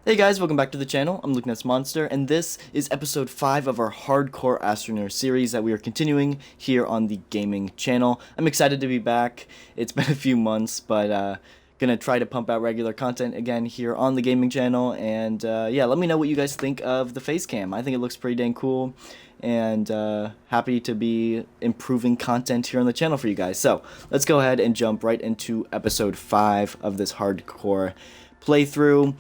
Hey guys, welcome back to the channel. I'm Lukenessmonster, and this is episode 5 of our Hardcore Astroneer series that we are continuing here on the gaming channel. I'm excited to be back. It's been a few months, but gonna try to pump out regular content again here on the gaming channel, and yeah, let me know what you guys think of the face cam. I think it looks pretty dang cool, and happy to be improving content here on the channel for you guys. So, let's go ahead and jump right into episode 5 of this Hardcore playthrough.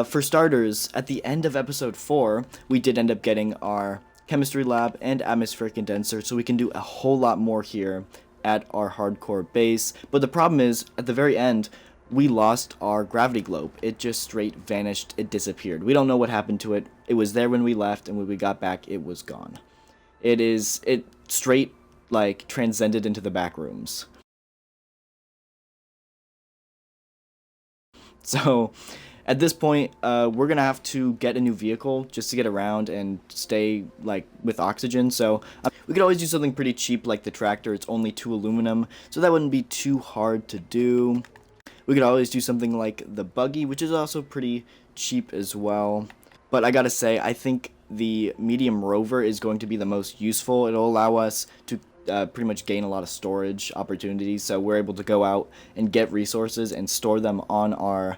For starters, at the end of episode 4, we did end up getting our chemistry lab and atmospheric condenser, so we can do a whole lot more here at our hardcore base. But the problem is, at the very end, we lost our gravity globe. It just straight vanished. It disappeared. We don't know what happened to it. It was there when we left, and when we got back, it was gone. It straight, like, transcended into the back rooms. So, at this point, we're gonna have to get a new vehicle just to get around and stay, like, with oxygen. So, we could always do something pretty cheap like the tractor. It's only 2 aluminum, so that wouldn't be too hard to do. We could always do something like the buggy, which is also pretty cheap as well. But I gotta say, I think the medium rover is going to be the most useful. It'll allow us to pretty much gain a lot of storage opportunities, so we're able to go out and get resources and store them on our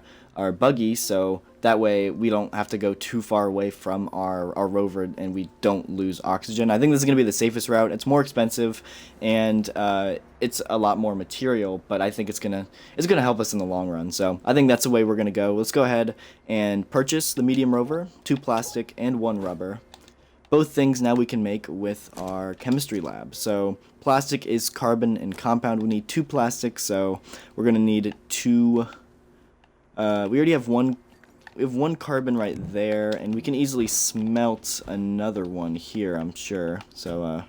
buggy, so that way we don't have to go too far away from our rover and we don't lose oxygen. I think this is going to be the safest route. It's more expensive and it's a lot more material, but I think it's gonna help us in the long run. So I think that's the way we're gonna go. Let's go ahead and purchase the medium rover, 2 plastic and 1 rubber. Both things now we can make with our chemistry lab. So plastic is carbon and compound. We need 2 plastics, so we're gonna need 2. We already have one. We have 1 carbon right there, and we can easily smelt another one here, I'm sure. So,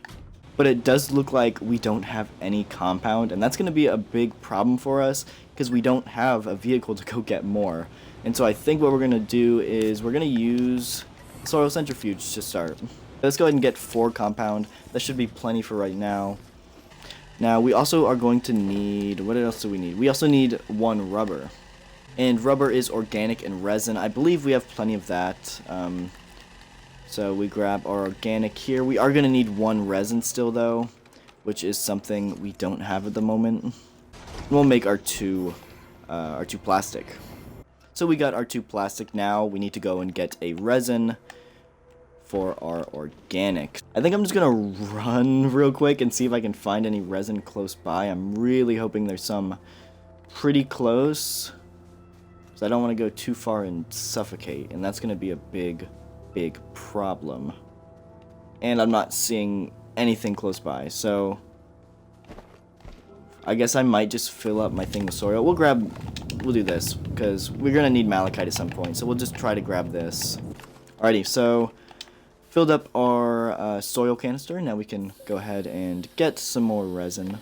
but it does look like we don't have any compound, and that's gonna be a big problem for us because we don't have a vehicle to go get more. And so I think what we're gonna do is we're gonna use soil centrifuge to start. Let's go ahead and get 4 compound. That should be plenty for right now. Now we also are going to need, what else do we need? We also need 1 rubber. And rubber is organic and resin. I believe we have plenty of that. So we grab our organic here. We are going to need 1 resin still though, which is something we don't have at the moment. We'll make our 2 plastic. So we got our 2 plastic. Now we need to go and get a resin for our organic. I think I'm just gonna run real quick and see if I can find any resin close by. I'm really hoping there's some pretty close, because I don't want to go too far and suffocate, and that's gonna be a big problem. And I'm not seeing anything close by, so I guess I might just fill up my thing with soil. We'll do this, because we're gonna need malachite at some point, so we'll just try to grab this. Alrighty, so filled up our soil canister. Now we can go ahead and get some more resin.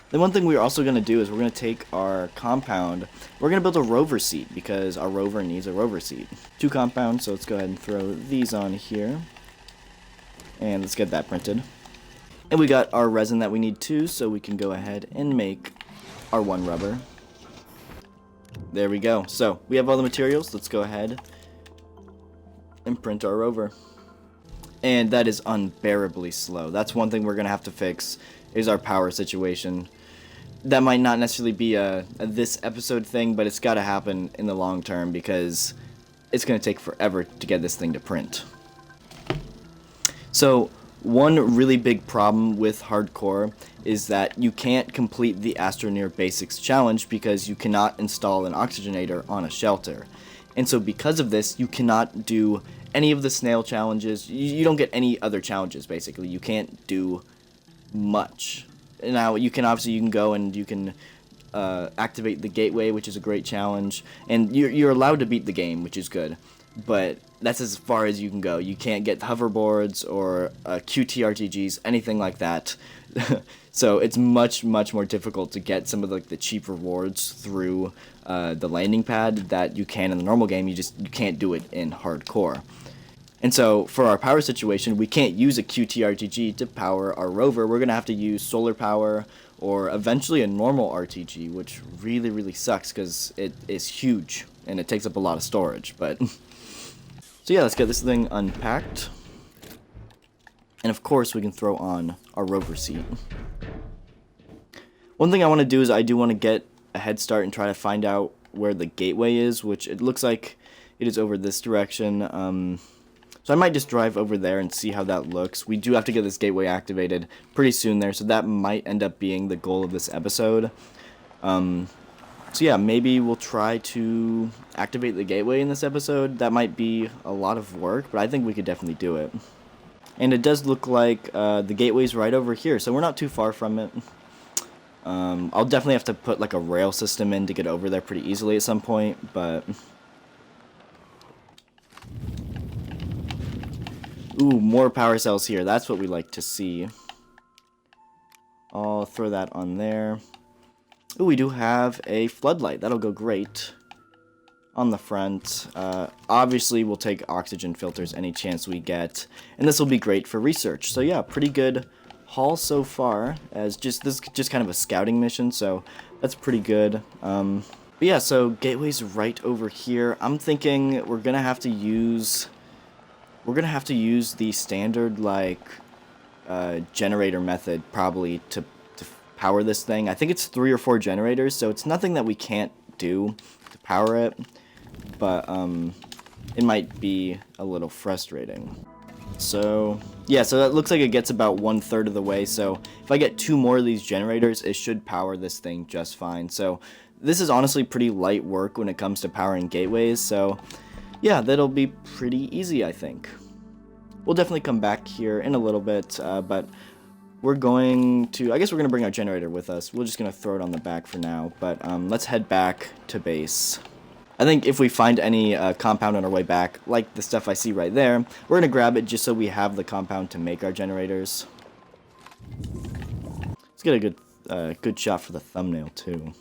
The one thing we're also going to do is we're going to take our compound. We're going to build a rover seat because our rover needs a rover seat. 2 compounds, so let's go ahead and throw these on here. And let's get that printed. And we got our resin that we need too, so we can go ahead and make our 1 rubber. There we go. So we have all the materials. Let's go ahead and print our rover. And that is unbearably slow. That's one thing we're going to have to fix, is our power situation. That might not necessarily be a this episode thing, but it's got to happen in the long term because it's going to take forever to get this thing to print. So, one really big problem with Hardcore is that you can't complete the Astroneer Basics challenge because you cannot install an oxygenator on a shelter. And so because of this, you cannot do any of the snail challenges. You don't get any other challenges, basically. You can't do much. Now, you can go and you can activate the gateway, which is a great challenge. And you're allowed to beat the game, which is good. But that's as far as you can go. You can't get hoverboards or QTRTGs, anything like that. So it's much more difficult to get some of the cheap rewards through the landing pad that you can in the normal game. You can't do it in Hardcore. And so for our power situation, we can't use a QTRTG to power our rover. We're gonna have to use solar power or eventually a normal RTG, which really sucks because it is huge. and it takes up a lot of storage, but... So yeah, let's get this thing unpacked. And of course, we can throw on our rover seat. One thing I want to do is I do want to get a head start and try to find out where the gateway is, which it looks like it is over this direction. So I might just drive over there and see how that looks. We do have to get this gateway activated pretty soon there, so that might end up being the goal of this episode. So yeah, maybe we'll try to activate the gateway in this episode. That might be a lot of work, but I think we could definitely do it. And it does look like the gateway's right over here, so we're not too far from it. I'll definitely have to put like a rail system in to get over there pretty easily at some point, but... Ooh, more power cells here. That's what we like to see. I'll throw that on there. Ooh, we do have a floodlight. That'll go great on the front. Obviously, we'll take oxygen filters any chance we get, and this will be great for research. So yeah, pretty good haul so far. As this is just kind of a scouting mission, so that's pretty good. But yeah, so gateway's right over here. I'm thinking we're gonna have to use the standard like generator method probably to power this thing. I think it's 3 or 4 generators, so it's nothing that we can't do to power it, but it might be a little frustrating. So yeah, so that looks like it gets about 1/3 of the way, so if I get 2 more of these generators, it should power this thing just fine. So this is honestly pretty light work when it comes to powering gateways, so yeah, that'll be pretty easy, I think. We'll definitely come back here in a little bit, but we're going to... I guess we're going to bring our generator with us. We're just going to throw it on the back for now, but let's head back to base. I think if we find any compound on our way back, like the stuff I see right there, we're going to grab it just so we have the compound to make our generators. Let's get a good shot for the thumbnail, too.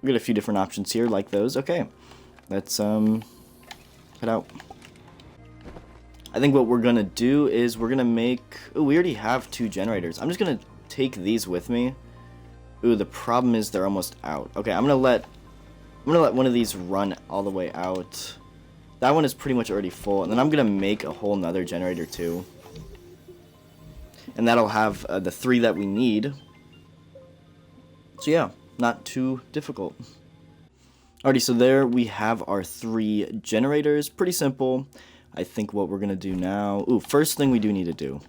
We got a few different options here, like those. Okay, let's head out. I think what we're gonna do is we're gonna make... Ooh, we already have 2 generators. I'm just gonna take these with me. Ooh, the problem is they're almost out. Okay, I'm gonna let one of these run all the way out. That one is pretty much already full, and then I'm gonna make a whole nother generator too. And that'll have the 3 that we need. So yeah, not too difficult. Alrighty, so there we have our 3 generators. Pretty simple. I think what we're going to do now... Ooh, first thing we do need to do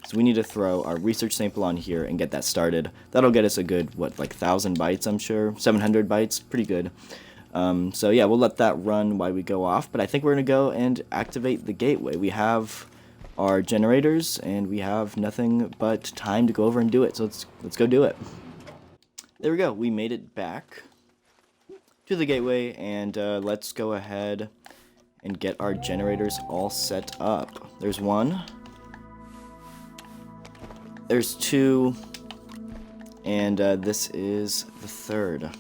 is we need to throw our research sample on here and get that started. That'll get us a good, what, like 1,000 bytes, I'm sure? 700 bytes? Pretty good. So yeah, we'll let that run while we go off. But I think we're going to go and activate the gateway. We have our generators, and we have nothing but time to go over and do it. So let's go do it. There we go. We made it back to the gateway, and let's go ahead and get our generators all set up. There's 1. There's 2. And this is the 3rd.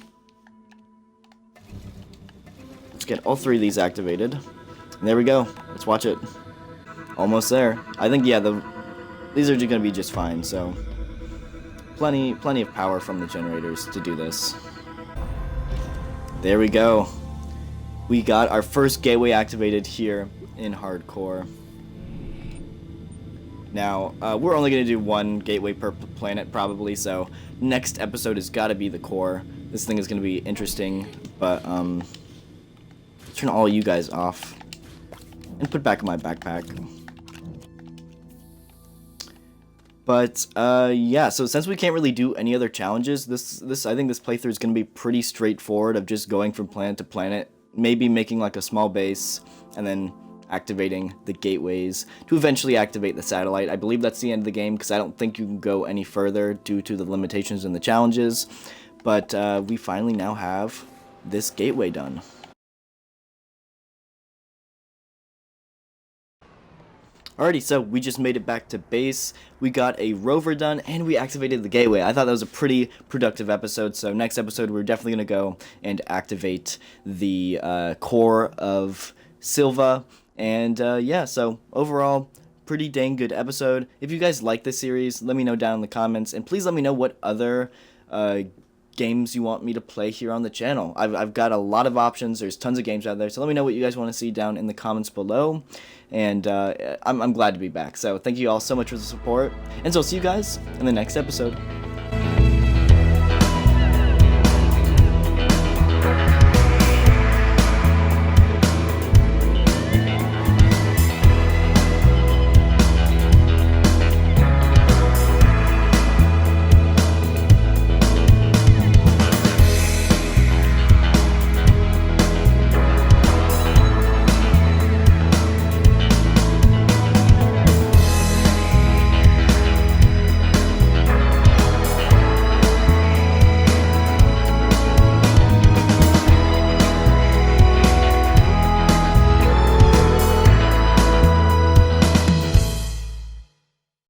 Let's get all 3 of these activated. And there we go. Let's watch it. Almost there. I think, yeah, these are going to be just fine, so... Plenty of power from the generators to do this. There we go. We got our first gateway activated here in Harcore. Now, we're only going to do 1 gateway per planet probably, so next episode has got to be the core. This thing is going to be interesting, but turn all you guys off and put back in my backpack. But yeah, so since we can't really do any other challenges, I think this playthrough is going to be pretty straightforward of just going from planet to planet, maybe making like a small base and then activating the gateways to eventually activate the satellite. I believe that's the end of the game because I don't think you can go any further due to the limitations in the challenges. But we finally now have this gateway done. Alrighty, so we just made it back to base, we got a rover done, and we activated the gateway. I thought that was a pretty productive episode, so next episode we're definitely going to go and activate the core of Silva. And yeah, so overall, pretty dang good episode. If you guys like this series, let me know down in the comments, and please let me know what other games you want me to play here on the channel. I've got a lot of options. There's tons of games out there, so let me know what you guys want to see down in the comments below, and I'm glad to be back. So thank you all so much for the support, and so I'll see you guys in the next episode.